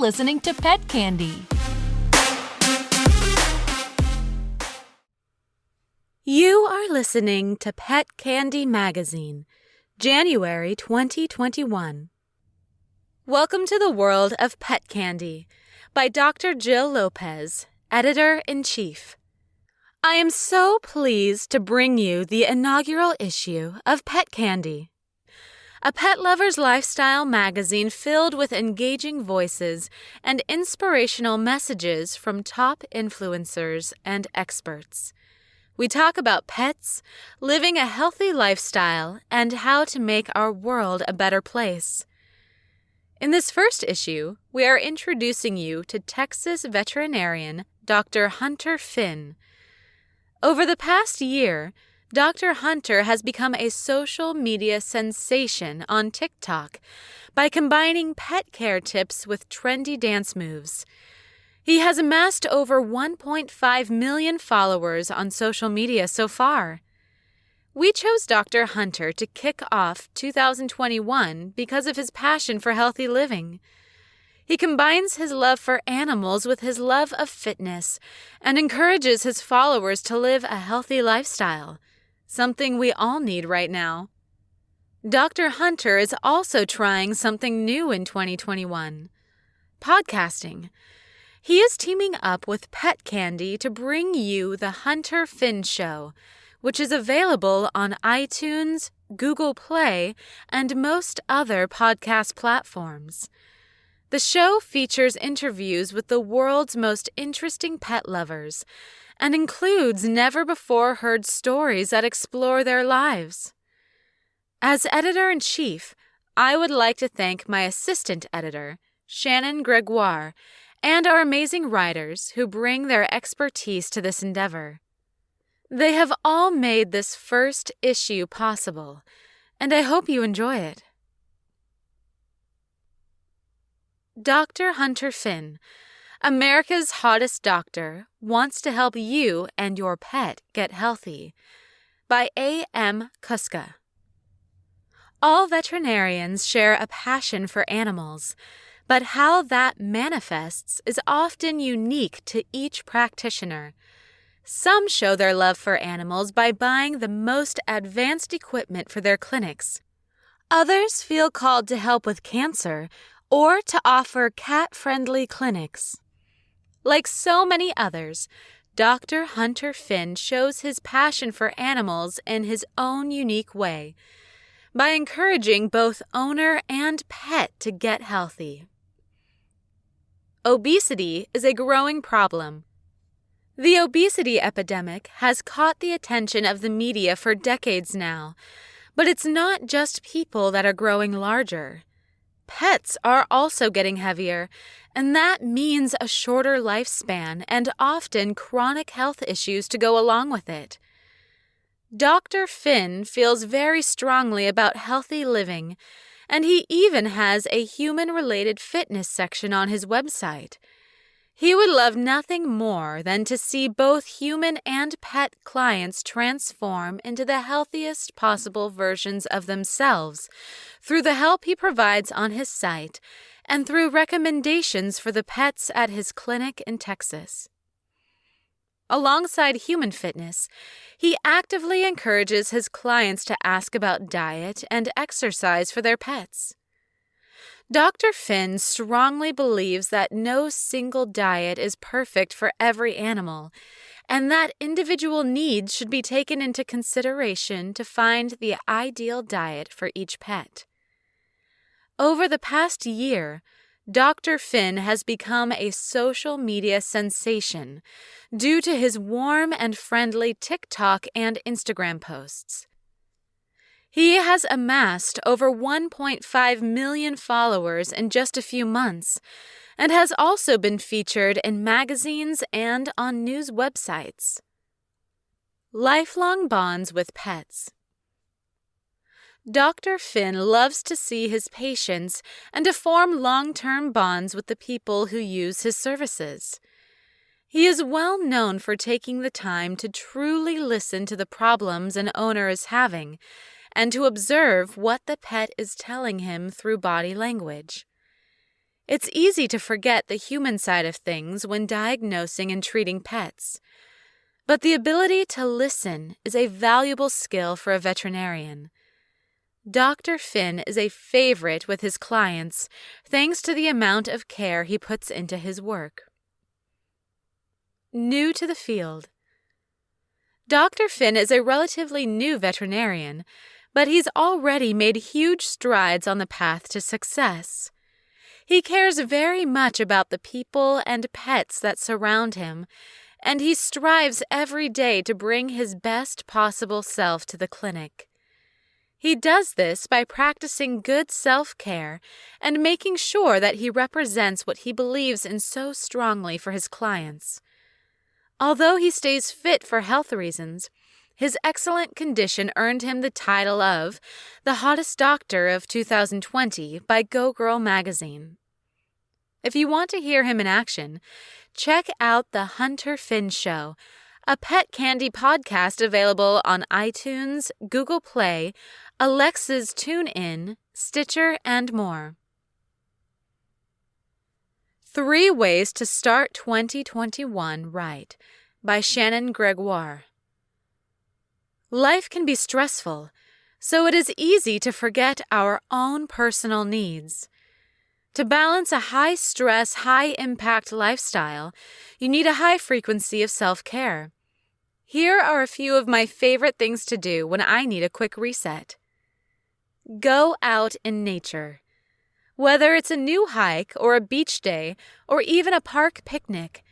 listening to Pet Candy. You are listening to Pet Candy Magazine, January 2021. Welcome to the world of Pet Candy by Dr. Jill Lopez, Editor-in-Chief. I am so pleased to bring you the inaugural issue of Pet Candy, a pet lover's lifestyle magazine filled with engaging voices and inspirational messages from top influencers and experts. We talk about pets, living a healthy lifestyle, and how to make our world a better place. In this first issue, we are introducing you to Texas veterinarian Dr. Hunter Finn. Over the past year, Dr. Hunter has become a social media sensation on TikTok by combining pet care tips with trendy dance moves. He has amassed over 1.5 million followers on social media so far. We chose Dr. Hunter to kick off 2021 because of his passion for healthy living. He combines his love for animals with his love of fitness and encourages his followers to live a healthy lifestyle, something we all need right now. Dr. Hunter is also trying something new in 2021: podcasting. He is teaming up with Pet Candy to bring you the Hunter Finn Show, which is available on iTunes, Google Play, and most other podcast platforms. The show features interviews with the world's most interesting pet lovers and includes never-before-heard stories that explore their lives. As editor-in-chief, I would like to thank my assistant editor, Shannon Gregoire, and our amazing writers who bring their expertise to this endeavor. They have all made this first issue possible, and I hope you enjoy it. Dr. Hunter Finn, America's hottest doctor, wants to help you and your pet get healthy. By A.M. Kuska. All veterinarians share a passion for animals, but how that manifests is often unique to each practitioner. Some show their love for animals by buying the most advanced equipment for their clinics. Others feel called to help with cancer or to offer cat-friendly clinics. Like so many others, Dr. Hunter Finn shows his passion for animals in his own unique way, by encouraging both owner and pet to get healthy. Obesity is a growing problem. The obesity epidemic has caught the attention of the media for decades now, but it's not just people that are growing larger. Pets are also getting heavier, and that means a shorter lifespan and often chronic health issues to go along with it. Dr. Finn feels very strongly about healthy living, and he even has a human-related fitness section on his website. He would love nothing more than to see both human and pet clients transform into the healthiest possible versions of themselves through the help he provides on his site and through recommendations for the pets at his clinic in Texas. Alongside human fitness, he actively encourages his clients to ask about diet and exercise for their pets. Dr. Finn strongly believes that no single diet is perfect for every animal, and that individual needs should be taken into consideration to find the ideal diet for each pet. Over the past year, Dr. Finn has become a social media sensation due to his warm and friendly TikTok and Instagram posts. He has amassed over 1.5 million followers in just a few months and has also been featured in magazines and on news websites. Lifelong bonds with pets. Dr. Finn loves to see his patients and to form long-term bonds with the people who use his services. He is well known for taking the time to truly listen to the problems an owner is having and to observe what the pet is telling him through body language. It's easy to forget the human side of things when diagnosing and treating pets. But the ability to listen is a valuable skill for a veterinarian. Dr. Finn is a favorite with his clients thanks to the amount of care he puts into his work. New to the field. Dr. Finn is a relatively new veterinarian, but he's already made huge strides on the path to success. He cares very much about the people and pets that surround him, and he strives every day to bring his best possible self to the clinic. He does this by practicing good self-care and making sure that he represents what he believes in so strongly for his clients. Although he stays fit for health reasons, his excellent condition earned him the title of the hottest doctor of 2020 by Go Girl magazine. If you want to hear him in action, check out The Hunter Finn Show, a pet candy podcast available on iTunes, Google Play, Alexa's TuneIn, Stitcher, and more. 3 Ways to Start 2021 Right by Shannon Gregoire. Life can be stressful, so it is easy to forget our own personal needs. To balance a high-stress, high-impact lifestyle, you need a high frequency of self-care. Here are a few of my favorite things to do when I need a quick reset. Go out in nature. Whether it's a new hike or a beach day or even a park picnic,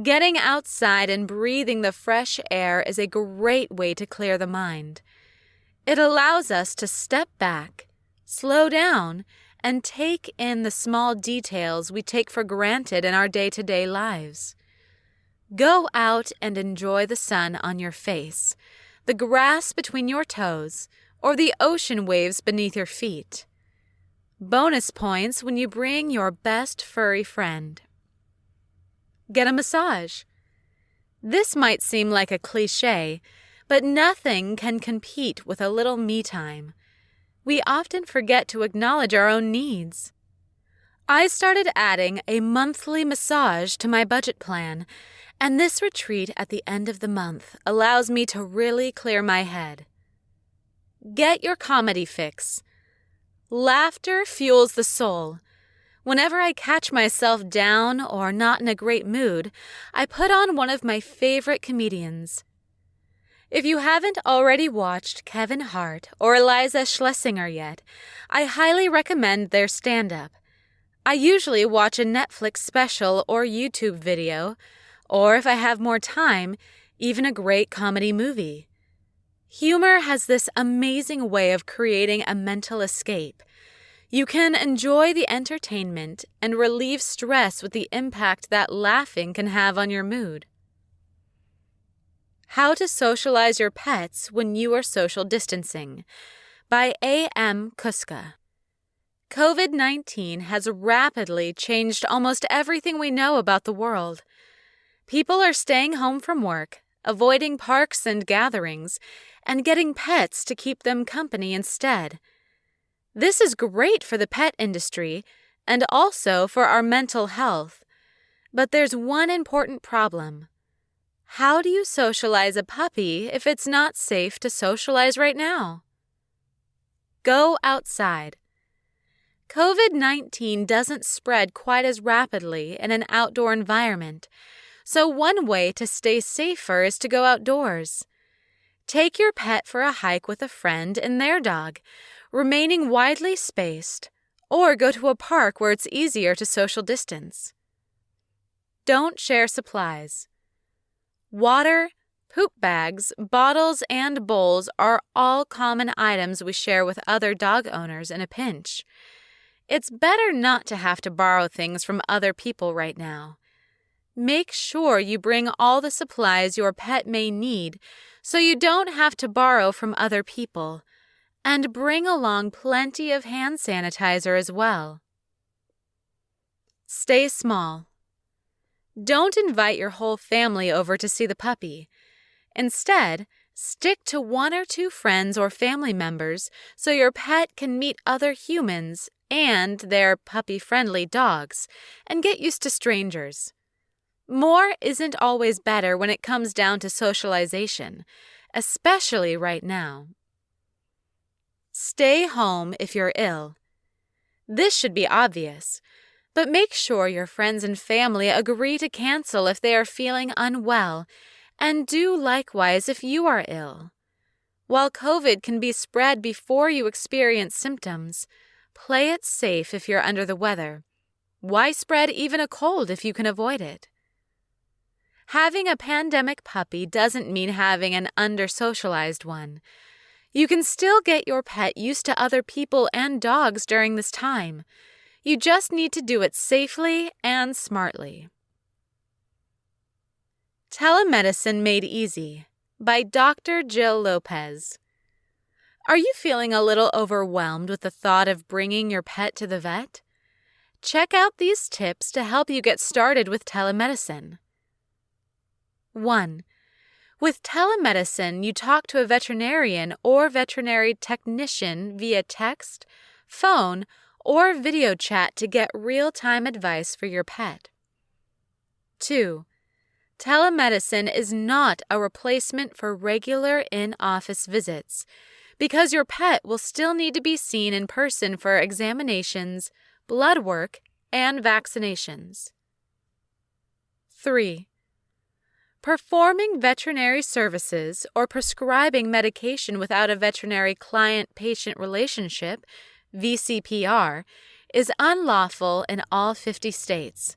getting outside and breathing the fresh air is a great way to clear the mind. It allows us to step back, slow down, and take in the small details we take for granted in our day-to-day lives. Go out and enjoy the sun on your face, the grass between your toes, or the ocean waves beneath your feet. Bonus points when you bring your best furry friend. Get a massage. This might seem like a cliché, but nothing can compete with a little me time. We often forget to acknowledge our own needs. I started adding a monthly massage to my budget plan, and this retreat at the end of the month allows me to really clear my head. Get your comedy fix. Laughter fuels the soul. Whenever I catch myself down or not in a great mood, I put on one of my favorite comedians. If you haven't already watched Kevin Hart or Eliza Schlesinger yet, I highly recommend their stand-up. I usually watch a Netflix special or YouTube video, or if I have more time, even a great comedy movie. Humor has this amazing way of creating a mental escape. You can enjoy the entertainment and relieve stress with the impact that laughing can have on your mood. How to Socialize Your Pets When You Are Social Distancing by A.M. Kuska. COVID-19 has rapidly changed almost everything we know about the world. People are staying home from work, avoiding parks and gatherings, and getting pets to keep them company instead. This is great for the pet industry and also for our mental health. But there's one important problem. How do you socialize a puppy if it's not safe to socialize right now? Go outside. COVID-19 doesn't spread quite as rapidly in an outdoor environment, so one way to stay safer is to go outdoors. Take your pet for a hike with a friend and their dog, remaining widely spaced, or go to a park where it's easier to social distance. Don't share supplies. Water, poop bags, bottles, and bowls are all common items we share with other dog owners in a pinch. It's better not to have to borrow things from other people right now. Make sure you bring all the supplies your pet may need so you don't have to borrow from other people, and bring along plenty of hand sanitizer as well. Stay small. Don't invite your whole family over to see the puppy. Instead, stick to 1 or 2 friends or family members so your pet can meet other humans and their puppy-friendly dogs, and get used to strangers. More isn't always better when it comes down to socialization, especially right now. Stay home if you're ill. This should be obvious, but make sure your friends and family agree to cancel if they are feeling unwell, and do likewise if you are ill. While COVID can be spread before you experience symptoms, play it safe if you're under the weather. Why spread even a cold if you can avoid it? Having a pandemic puppy doesn't mean having an under-socialized one. You can still get your pet used to other people and dogs during this time. You just need to do it safely and smartly. Telemedicine Made Easy by Dr. Jill Lopez. Are you feeling a little overwhelmed with the thought of bringing your pet to the vet? Check out these tips to help you get started with telemedicine. 1. With telemedicine, you talk to a veterinarian or veterinary technician via text, phone, or video chat to get real-time advice for your pet. 2. Telemedicine is not a replacement for regular in-office visits, because your pet will still need to be seen in person for examinations, blood work, and vaccinations. 3. Performing veterinary services or prescribing medication without a veterinary client-patient relationship, VCPR, is unlawful in all 50 states.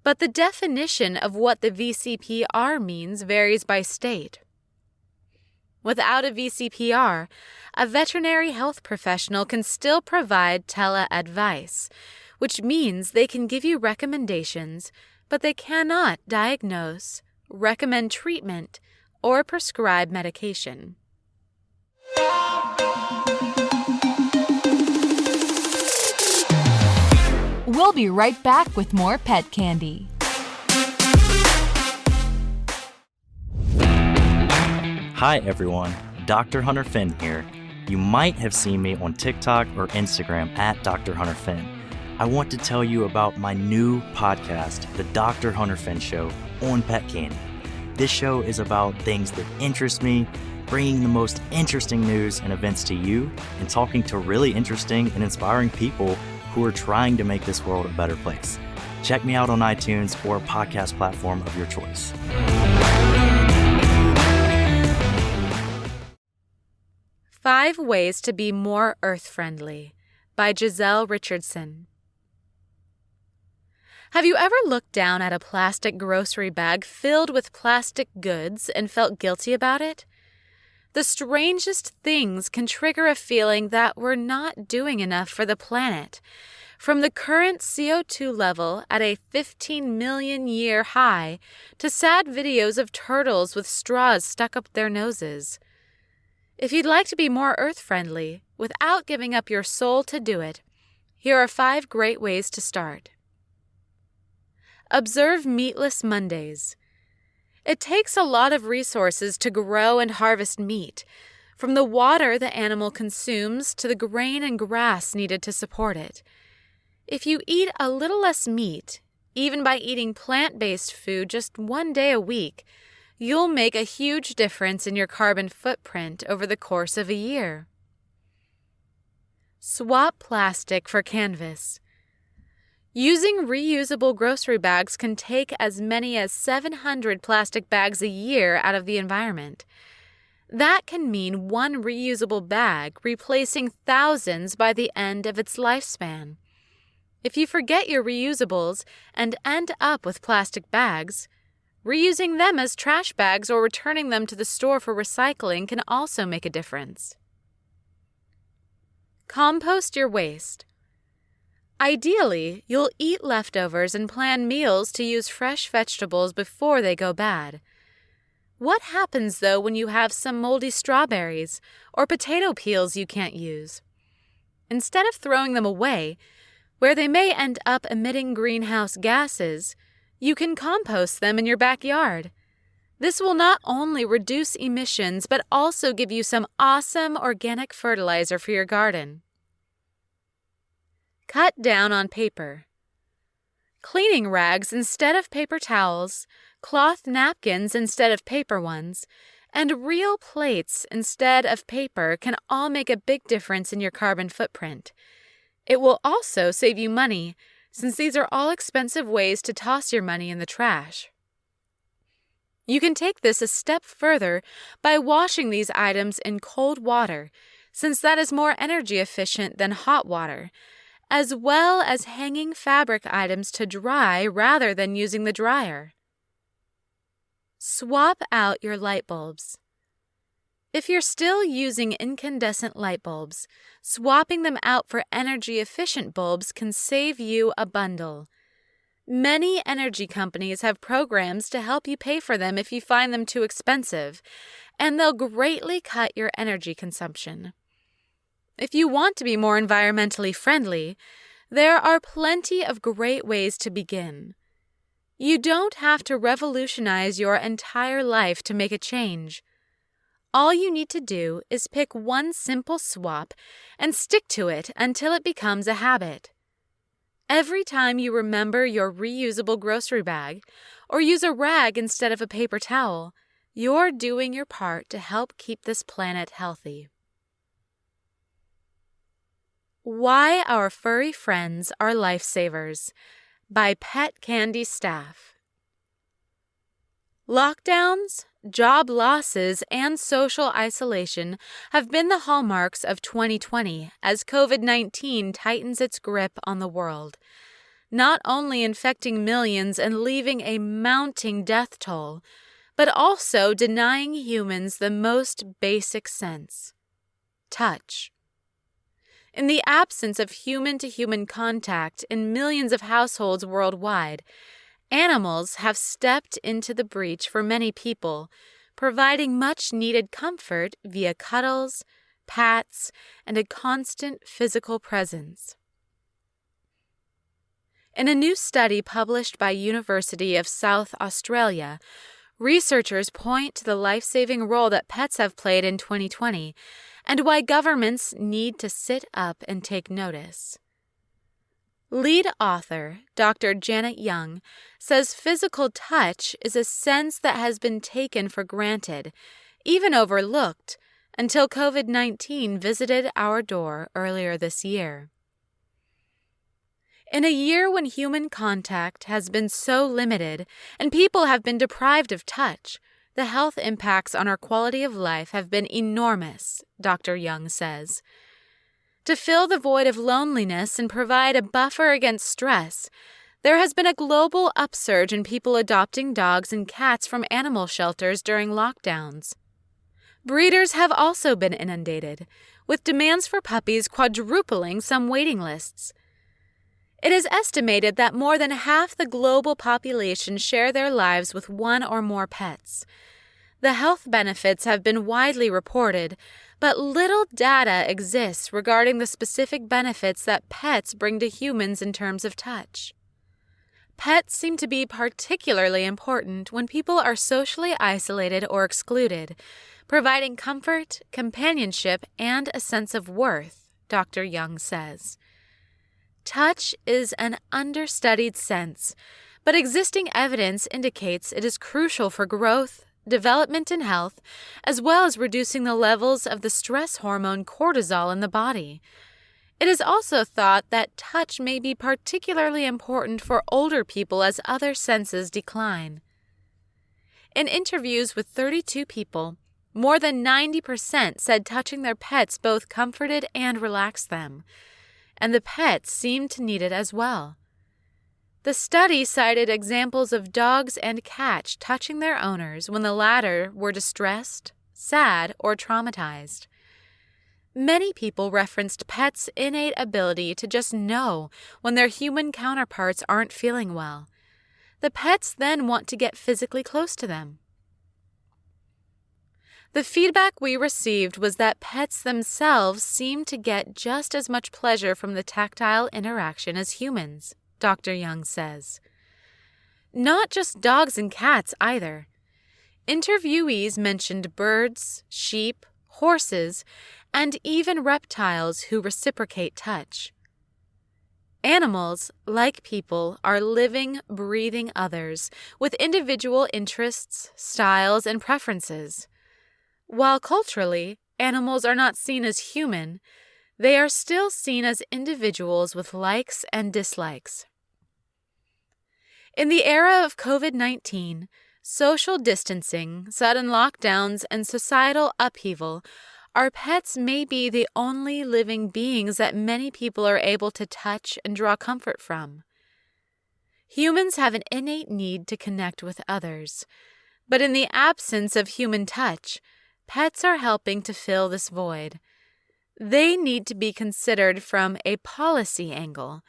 But the definition of what the VCPR means varies by state. Without a VCPR, a veterinary health professional can still provide tele-advice, which means they can give you recommendations, but they cannot diagnose, recommend treatment, or prescribe medication. We'll be right back with more pet candy. Hi everyone, Dr. Hunter Finn here. You might have seen me on TikTok or Instagram at Dr. Hunter Finn. I want to tell you about my new podcast, The Dr. Hunter Finn Show, on Pet Candy. This show is about things that interest me, bringing the most interesting news and events to you, and talking to really interesting and inspiring people who are trying to make this world a better place. Check me out on iTunes or a podcast platform of your choice. Five Ways to Be More Earth-Friendly by Giselle Richardson. Have you ever looked down at a plastic grocery bag filled with plastic goods and felt guilty about it? The strangest things can trigger a feeling that we're not doing enough for the planet, from the current CO2 level at a 15 million year high to sad videos of turtles with straws stuck up their noses. If you'd like to be more earth-friendly without giving up your soul to do it, here are 5 great ways to start. Observe Meatless Mondays. It takes a lot of resources to grow and harvest meat, from the water the animal consumes to the grain and grass needed to support it. If you eat a little less meat, even by eating plant-based food just 1 day a week, you'll make a huge difference in your carbon footprint over the course of a year. Swap plastic for canvas. Using reusable grocery bags can take as many as 700 plastic bags a year out of the environment. That can mean one reusable bag replacing thousands by the end of its lifespan. If you forget your reusables and end up with plastic bags, reusing them as trash bags or returning them to the store for recycling can also make a difference. Compost your waste. Ideally, you'll eat leftovers and plan meals to use fresh vegetables before they go bad. What happens, though, when you have some moldy strawberries or potato peels you can't use? Instead of throwing them away, where they may end up emitting greenhouse gases, you can compost them in your backyard. This will not only reduce emissions, but also give you some awesome organic fertilizer for your garden. Cut down on paper. Cleaning rags instead of paper towels, cloth napkins instead of paper ones, and real plates instead of paper can all make a big difference in your carbon footprint. It will also save you money, since these are all expensive ways to toss your money in the trash. You can take this a step further by washing these items in cold water, since that is more energy efficient than hot water, as well as hanging fabric items to dry rather than using the dryer. Swap out your light bulbs. If you're still using incandescent light bulbs, swapping them out for energy-efficient bulbs can save you a bundle. Many energy companies have programs to help you pay for them if you find them too expensive, and they'll greatly cut your energy consumption. If you want to be more environmentally friendly, there are plenty of great ways to begin. You don't have to revolutionize your entire life to make a change. All you need to do is pick one simple swap and stick to it until it becomes a habit. Every time you remember your reusable grocery bag or use a rag instead of a paper towel, you're doing your part to help keep this planet healthy. Why Our Furry Friends Are Lifesavers by Pet Candy Staff. Lockdowns, job losses, and social isolation have been the hallmarks of 2020 as COVID-19 tightens its grip on the world, not only infecting millions and leaving a mounting death toll, but also denying humans the most basic sense: touch. In the absence of human-to-human contact in millions of households worldwide, animals have stepped into the breach for many people, providing much-needed comfort via cuddles, pats, and a constant physical presence. In a new study published by University of South Australia, researchers point to the life-saving role that pets have played in 2020 and why governments need to sit up and take notice. Lead author, Dr. Janet Young, says physical touch is a sense that has been taken for granted, even overlooked, until COVID-19 visited our door earlier this year. In a year when human contact has been so limited and people have been deprived of touch, the health impacts on our quality of life have been enormous, Dr. Young says. To fill the void of loneliness and provide a buffer against stress, there has been a global upsurge in people adopting dogs and cats from animal shelters during lockdowns. Breeders have also been inundated, with demands for puppies quadrupling some waiting lists. It is estimated that more than half the global population share their lives with one or more pets. The health benefits have been widely reported, but little data exists regarding the specific benefits that pets bring to humans in terms of touch. Pets seem to be particularly important when people are socially isolated or excluded, providing comfort, companionship, and a sense of worth, Dr. Young says. Touch is an understudied sense, but existing evidence indicates it is crucial for growth, development, and health, as well as reducing the levels of the stress hormone cortisol in the body. It is also thought that touch may be particularly important for older people as other senses decline. In interviews with 32 people, more than 90% said touching their pets both comforted and relaxed them, and the pets seemed to need it as well. The study cited examples of dogs and cats touching their owners when the latter were distressed, sad, or traumatized. Many people referenced pets' innate ability to just know when their human counterparts aren't feeling well. The pets then want to get physically close to them. The feedback we received was that pets themselves seem to get just as much pleasure from the tactile interaction as humans, Dr. Young says. Not just dogs and cats either. Interviewees mentioned birds, sheep, horses, and even reptiles who reciprocate touch. Animals, like people, are living, breathing others with individual interests, styles, and preferences. While culturally, animals are not seen as human, they are still seen as individuals with likes and dislikes. In the era of COVID-19, social distancing, sudden lockdowns, and societal upheaval, our pets may be the only living beings that many people are able to touch and draw comfort from. Humans have an innate need to connect with others, but in the absence of human touch, pets are helping to fill this void. They need to be considered from a policy angle.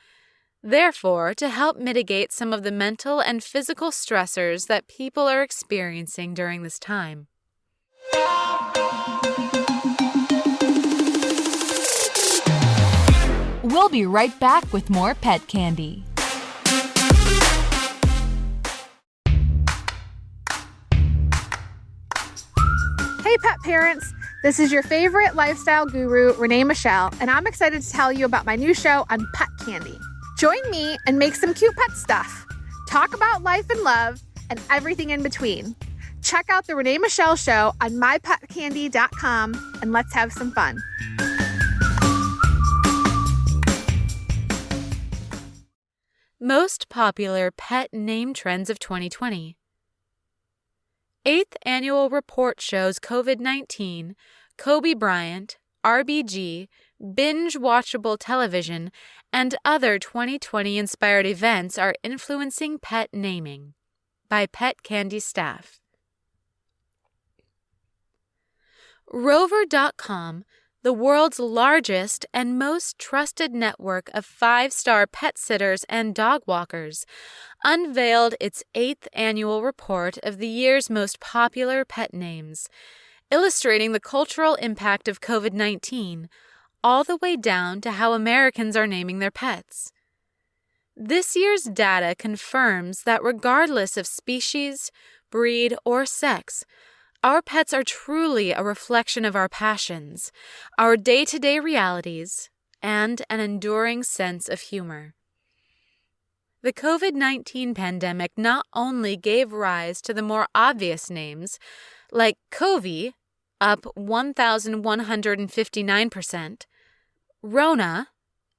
Therefore, to help mitigate some of the mental and physical stressors that people are experiencing during this time. We'll be right back with more pet candy. Hey pet parents, this is your favorite lifestyle guru, Renee Michelle, and I'm excited to tell you about my new show on Pet Candy. Join me and make some cute pet stuff. Talk about life and love and everything in between. Check out the Renee Michelle Show on mypetcandy.com and let's have some fun. Most popular pet name trends of 2020. 8th Annual Report shows COVID-19, Kobe Bryant, RBG, binge-watchable television, and other 2020-inspired events are influencing pet naming. By Pet Candy staff. Rover.com, the world's largest and most trusted network of 5-star pet sitters and dog walkers, unveiled its 8th annual report of the year's most popular pet names, illustrating the cultural impact of COVID-19, all the way down to how Americans are naming their pets. This year's data confirms that regardless of species, breed, or sex, our pets are truly a reflection of our passions, our day-to-day realities, and an enduring sense of humor. The COVID-19 pandemic not only gave rise to the more obvious names, like Covey, up 1,159%, Rona,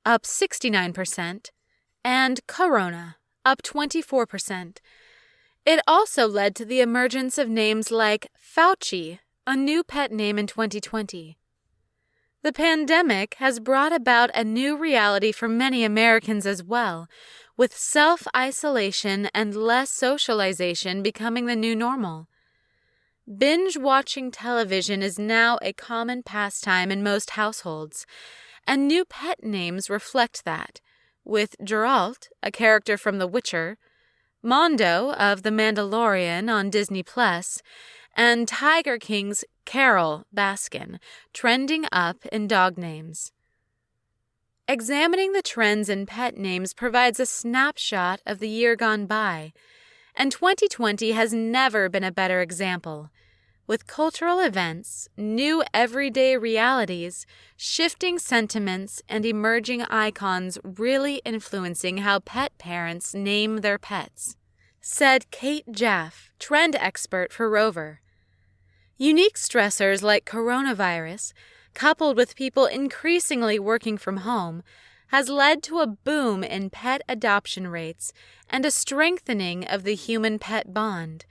up 69%, and Corona, up 24%. It also led to the emergence of names like Fauci, a new pet name in 2020. The pandemic has brought about a new reality for many Americans as well, with self-isolation and less socialization becoming the new normal. Binge-watching television is now a common pastime in most households, and new pet names reflect that, with Geralt, a character from The Witcher, Mondo of The Mandalorian on Disney+, and Tiger King's Carol Baskin trending up in dog names. Examining the trends in pet names provides a snapshot of the year gone by, and 2020 has never been a better example, with cultural events, new everyday realities, shifting sentiments, and emerging icons really influencing how pet parents name their pets, said Kate Jaff, trend expert for Rover. Unique stressors like coronavirus, coupled with people increasingly working from home, has led to a boom in pet adoption rates and a strengthening of the human-pet bond.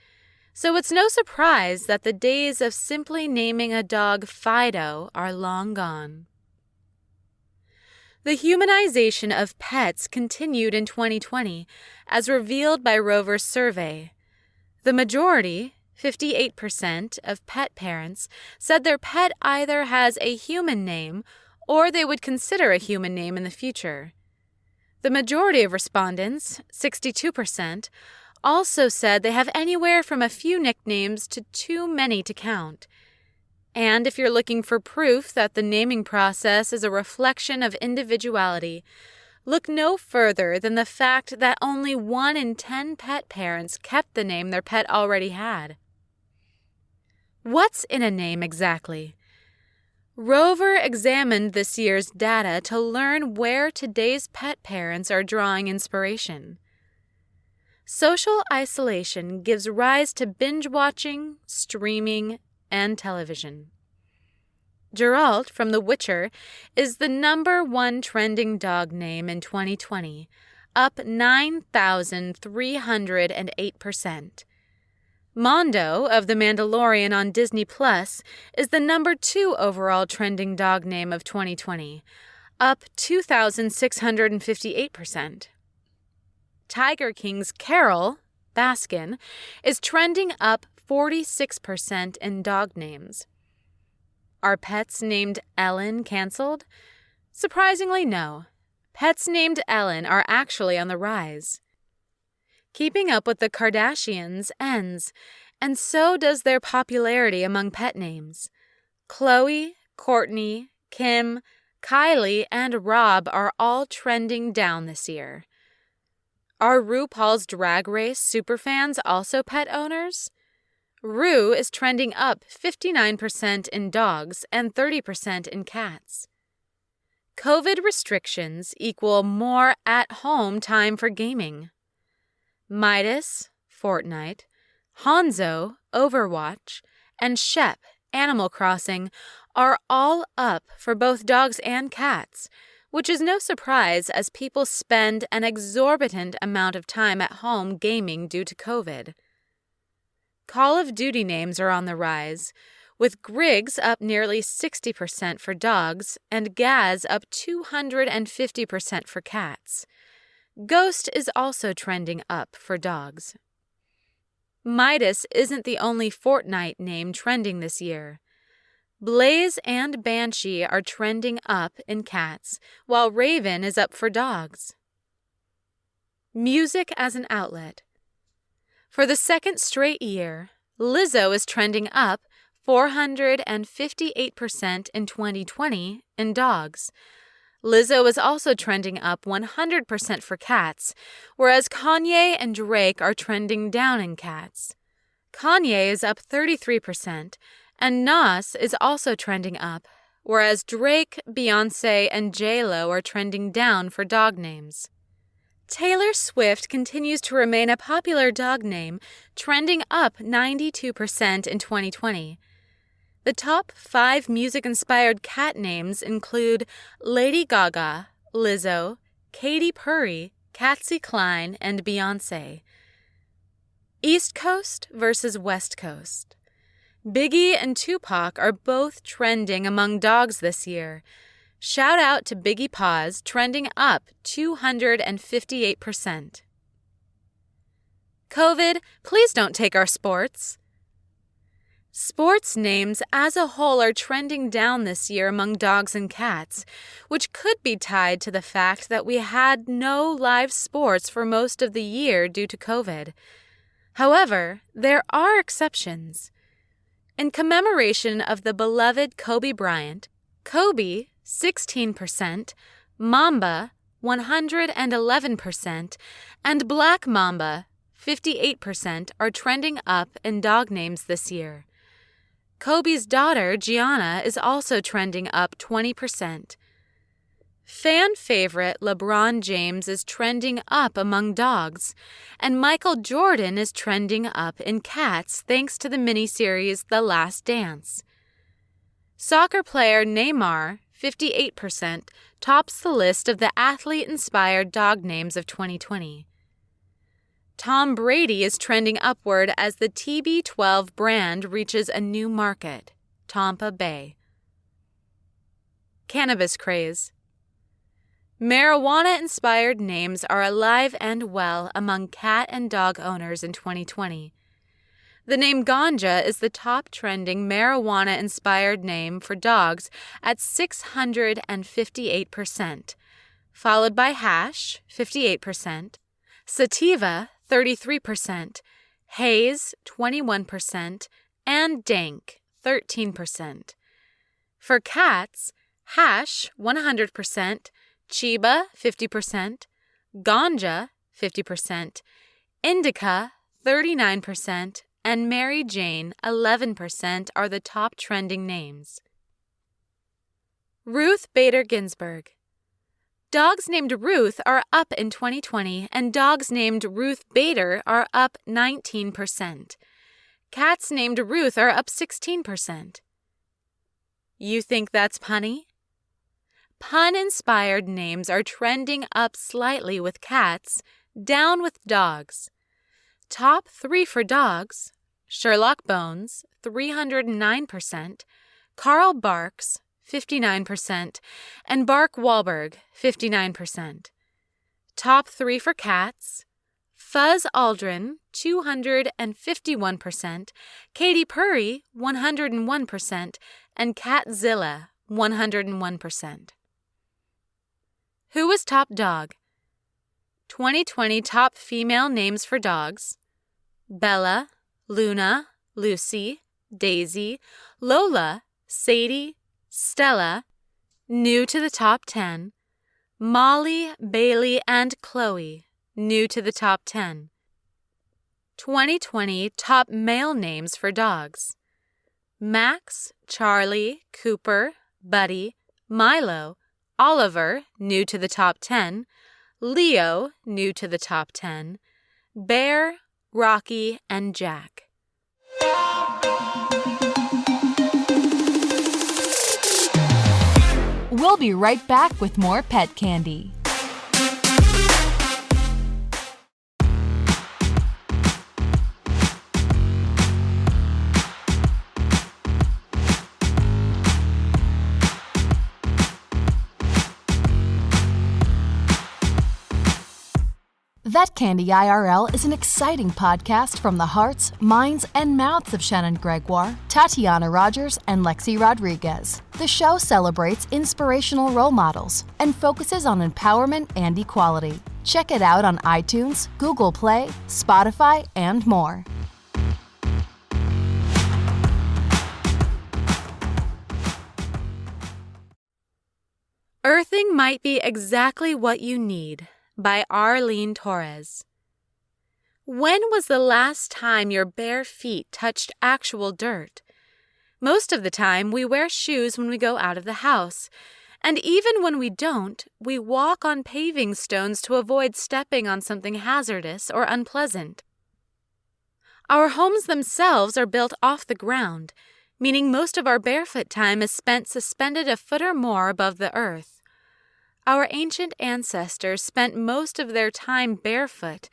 So it's no surprise that the days of simply naming a dog Fido are long gone. The humanization of pets continued in 2020, as revealed by Rover's survey. The majority, 58%, of pet parents said their pet either has a human name or they would consider a human name in the future. The majority of respondents, 62%, also said they have anywhere from a few nicknames to too many to count. And if you're looking for proof that the naming process is a reflection of individuality, look no further than the fact that only 1 in 10 pet parents kept the name their pet already had. What's in a name exactly? Rover examined this year's data to learn where today's pet parents are drawing inspiration. Social isolation gives rise to binge-watching, streaming, and television. Geralt from The Witcher is the #1 trending dog name in 2020, up 9,308%. Mondo of The Mandalorian on Disney Plus is the #2 overall trending dog name of 2020, up 2,658%. Tiger King's Carol, Baskin, is trending up 46% in dog names. Are pets named Ellen canceled? Surprisingly, no. Pets named Ellen are actually on the rise. Keeping up with the Kardashians ends, and so does their popularity among pet names. Khloe, Kourtney, Kim, Kylie, and Rob are all trending down this year. Are RuPaul's Drag Race superfans also pet owners? Rue is trending up 59% in dogs and 30% in cats. COVID restrictions equal more at-home time for gaming. Midas, Fortnite, Hanzo, Overwatch, and Shep, Animal Crossing, are all up for both dogs and cats, which is no surprise as people spend an exorbitant amount of time at home gaming due to COVID. Call of Duty names are on the rise, with Griggs up nearly 60% for dogs and Gaz up 250% for cats. Ghost is also trending up for dogs. Midas isn't the only Fortnite name trending this year. Blaze and Banshee are trending up in cats, while Raven is up for dogs. Music as an outlet. For the second straight year, Lizzo is trending up 458% in 2020 in dogs. Lizzo is also trending up 100% for cats, whereas Kanye and Drake are trending down in cats. Kanye is up 33%, and Nas is also trending up, whereas Drake, Beyoncé, and J-Lo are trending down for dog names. Taylor Swift continues to remain a popular dog name, trending up 92% in 2020. The top 5 music-inspired cat names include Lady Gaga, Lizzo, Katy Perry, Patsy Cline, and Beyoncé. East Coast versus West Coast. Biggie and Tupac are both trending among dogs this year. Shout out to Biggie Paws, trending up 258%. COVID, please don't take our sports. Sports names as a whole are trending down this year among dogs and cats, which could be tied to the fact that we had no live sports for most of the year due to COVID. However, there are exceptions. In commemoration of the beloved Kobe Bryant, Kobe, 16%, Mamba, 111%, and Black Mamba, 58%, are trending up in dog names this year. Kobe's daughter, Gianna, is also trending up 20%. Fan favorite LeBron James is trending up among dogs, and Michael Jordan is trending up in cats thanks to the miniseries The Last Dance. Soccer player Neymar, 58%, tops the list of the athlete-inspired dog names of 2020. Tom Brady is trending upward as the TB12 brand reaches a new market, Tampa Bay. Cannabis craze. Marijuana-inspired names are alive and well among cat and dog owners in 2020. The name Ganja is the top trending marijuana-inspired name for dogs at 658%, followed by hash, 58%, sativa, 33%, haze, 21%, and dank, 13%. For cats, hash, 100%, Chiba, 50%, Ganja, 50%, Indica, 39%, and Mary Jane, 11%, are the top trending names. Ruth Bader Ginsburg. Dogs named Ruth are up in 2020, and dogs named Ruth Bader are up 19%. Cats named Ruth are up 16%. You think that's punny? Pun-inspired names are trending up slightly with cats, down with dogs. Top 3 for dogs: Sherlock Bones, 309%, Carl Barks, 59%, and Bark Wahlberg, 59%. Top 3 for cats: Fuzz Aldrin, 251%, Katy Perry, 101%, and Catzilla, 101%. Who was top dog? 2020 top female names for dogs: Bella, Luna, Lucy, Daisy, Lola, Sadie, Stella. New to the top 10: Molly, Bailey, and Chloe. New to the top 10. 2020 top male names for dogs: Max, Charlie, Cooper, Buddy, Milo, Oliver, new to the top 10, Leo, new to the top 10, Bear, Rocky, and Jack. We'll be right back with more pet candy. Vet Candy IRL is an exciting podcast from the hearts, minds, and mouths of Shannon Gregoire, Tatiana Rogers, and Lexi Rodriguez. The show celebrates inspirational role models and focuses on empowerment and equality. Check it out on iTunes, Google Play, Spotify, and more. Earthing might be exactly what you need, by Arlene Torres. When was the last time your bare feet touched actual dirt? Most of the time, we wear shoes when we go out of the house, and even when we don't, we walk on paving stones to avoid stepping on something hazardous or unpleasant. Our homes themselves are built off the ground, meaning most of our barefoot time is spent suspended a foot or more above the earth. Our ancient ancestors spent most of their time barefoot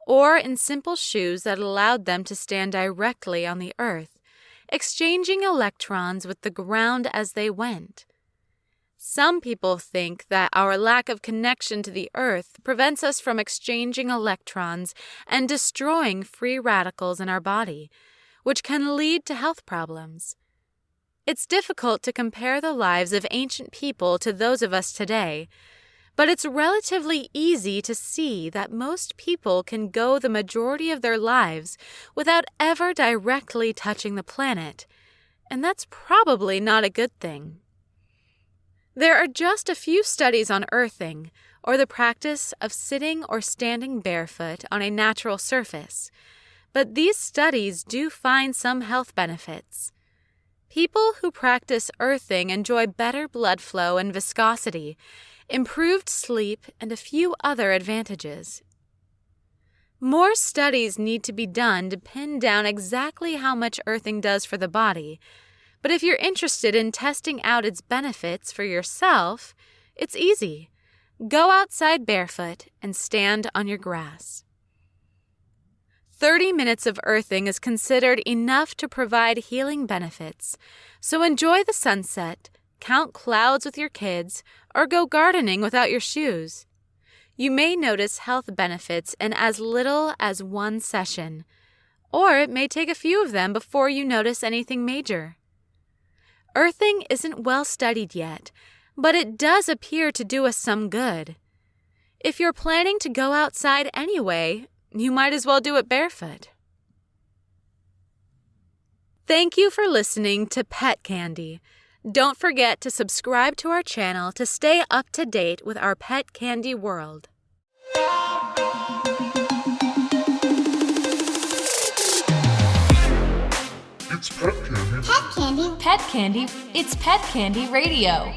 or in simple shoes that allowed them to stand directly on the earth, exchanging electrons with the ground as they went. Some people think that our lack of connection to the earth prevents us from exchanging electrons and destroying free radicals in our body, which can lead to health problems. It's difficult to compare the lives of ancient people to those of us today, but it's relatively easy to see that most people can go the majority of their lives without ever directly touching the planet, and that's probably not a good thing. There are just a few studies on earthing, or the practice of sitting or standing barefoot on a natural surface, but these studies do find some health benefits. People who practice earthing enjoy better blood flow and viscosity, improved sleep, and a few other advantages. More studies need to be done to pin down exactly how much earthing does for the body, but if you're interested in testing out its benefits for yourself, it's easy. Go outside barefoot and stand on your grass. 30 minutes of earthing is considered enough to provide healing benefits, so enjoy the sunset, count clouds with your kids, or go gardening without your shoes. You may notice health benefits in as little as one session, or it may take a few of them before you notice anything major. Earthing isn't well studied yet, but it does appear to do us some good. If you're planning to go outside anyway, you might as well do it barefoot. Thank you for listening to Pet Candy. Don't forget to subscribe to our channel to stay up to date with our pet candy world. It's Pet Candy. Pet Candy. Pet Candy, it's Pet Candy Radio.